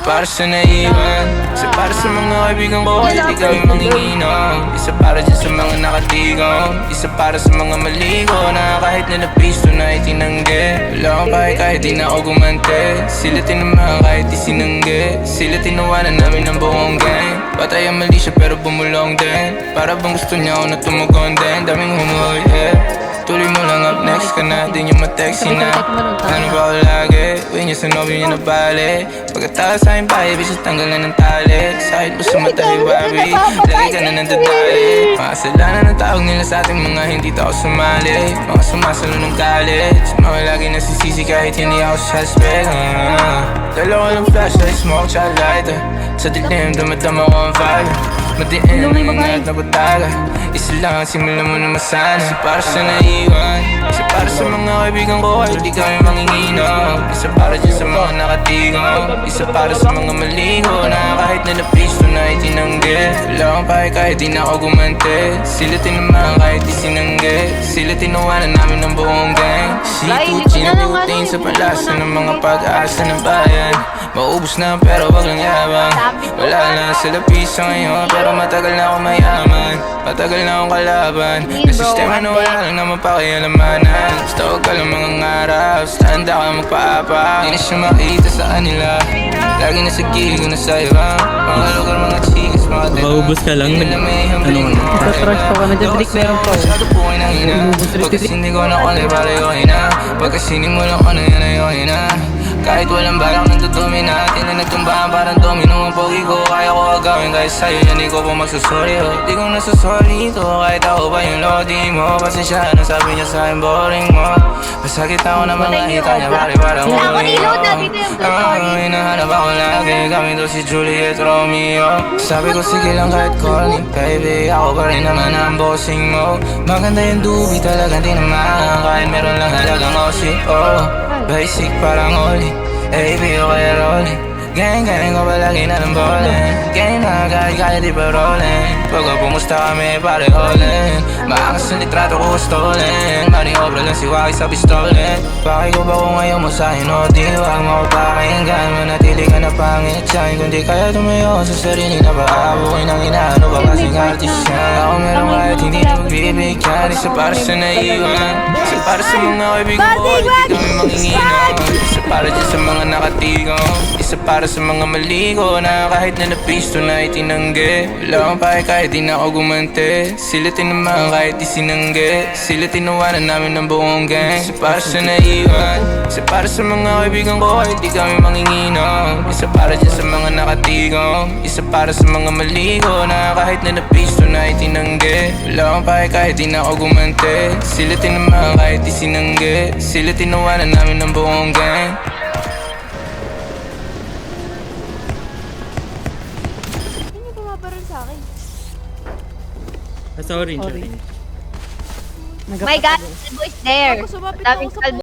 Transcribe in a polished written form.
para sa naiwan, isa para sa mga kaibigan ko, hindi kami manginginom. Isa para dyan sa mga nakatigong, isa para sa mga maligo na kahit nilapis to na itinanggi. Wala akong pahay kahit di na ako gumante, sila tinamaan kahit di sinanggi. Sila tinawanan namin ng buong gang, patay ang mali siya pero bumulong din. Para bang gusto niya ako na tumugon din, daming humuhoy tuloy mo lang, up next ka na, di nyo ma-text na. Ano ba ako lagi? Uwi niya sa nobyo niya na bali. Pagkatapos sa aking pahay, bisis tanggal na ng tali. Sakit mo sa mata, hiwabi, lagi ka na nandadali. Mga kasalanan ng tawag nila sa ating mga hindi tao sumali. Mga sumasalo ng college, mga lagi nasisisi kahit hindi ako suspect. Dalawa ng flashlight, smoke, child lighter. Sa dilim, dumadama ko ang vibe. Madiin ang ingat na butaga, isa lang ang simulan mo na masana. Isa para sa naiwan, isa para sa mga kaibigan ko, hindi kami manginginom. Isa para dyan sa mga nakatigong, isa para sa mga maligo na kahit nalapis to na itinanggi. Wala akong pahay kahit di na ako gumante, sila tinamaan kahit di sinanggi. Sila tinawanan namin ng buong gang. C2G na piutin sa palasa ng mga pag-aasa ng bayan. Maubos na pero wag lang yabang, wala na sa lapisa ngayon pero matagal na ako mayaman, matagal na akong kalaban. Na sistema na wala lang naman pakialamanan. Basta huwag ka lang mga ngarap, basta handa ka magpaapa. Di na siya makita sa kanila, lagi na sa gilid ko na sa iba. Mga lugar, mga chikas, mga diba, Maubos ka lang. Sa-trash ko ka, nag-drink meron ko. masyado po kayo nang ina, pagkasindi ko na kung pare okay na, pagkasindi mo lang kung yan ay okay na. Kahit walang balak nagdudumi natin na nagtumbahan parang domino ang pogi ko. Kaya ko agawin kahit sa'yo yan di ko po magsasorry ho. Di ko nasasorry ito kahit ako pa yung lodi mo. Pasensya na sabi niya sa'kin boring mo. Masakit ako na mga hita niya pare parang uling mo. Hinahanap ako lagi kami to si Juliet Romeo. Sabi ko sige lang kahit call me baby, ako pa rin naman ang bossing mo. Maganda yung dubi talagang di naman, kahit meron lang halagang osi. Basic parang oli, AB o kaya rolling. Gang ko palagi na ng bowling. Gang na kahit di pa rolling. Pagka pumusta kami pare holding. Maangas ang litrato ko stolen. Maniobra lang si Waki sa pistolen. Pakay ko ba kung ayaw mo sa'kin o di wag mo ko pakinggan. Manatili ka na pangit sa'kin kung di kaya tumayo sa sarili na paabukin ang inaano ba kasing artist yan. Ako meron kahit hindi na magbibigyan. Isa para sa naiwan, isa para sa mga kaibigan ko, hindi kami manginginom. Isa para dyan sa mga nakatigong, isa para sa mga maligo na kahit nalapis to na itinanggi. Wala akong pahay kahit di na ako gumante, sila tinamaan kahit di sinanggi. Sila tinawanan namin ng buong gang. Isa para sa naiwan, isa para sa mga kaibigan ko, kahit di kami manginginom. Isa para dyan sa mga nakatigong, isa para sa mga maligo na kahit nalapis to na itinanggi. Wala akong pahay kahit di na ako gumante, sila tinamaan kahit di sinanggi. Sila tinawanan namin ng buong gang. Sorry. Sorry. My God, the boys there. Ako, sumapit Daming ako sa kalbo.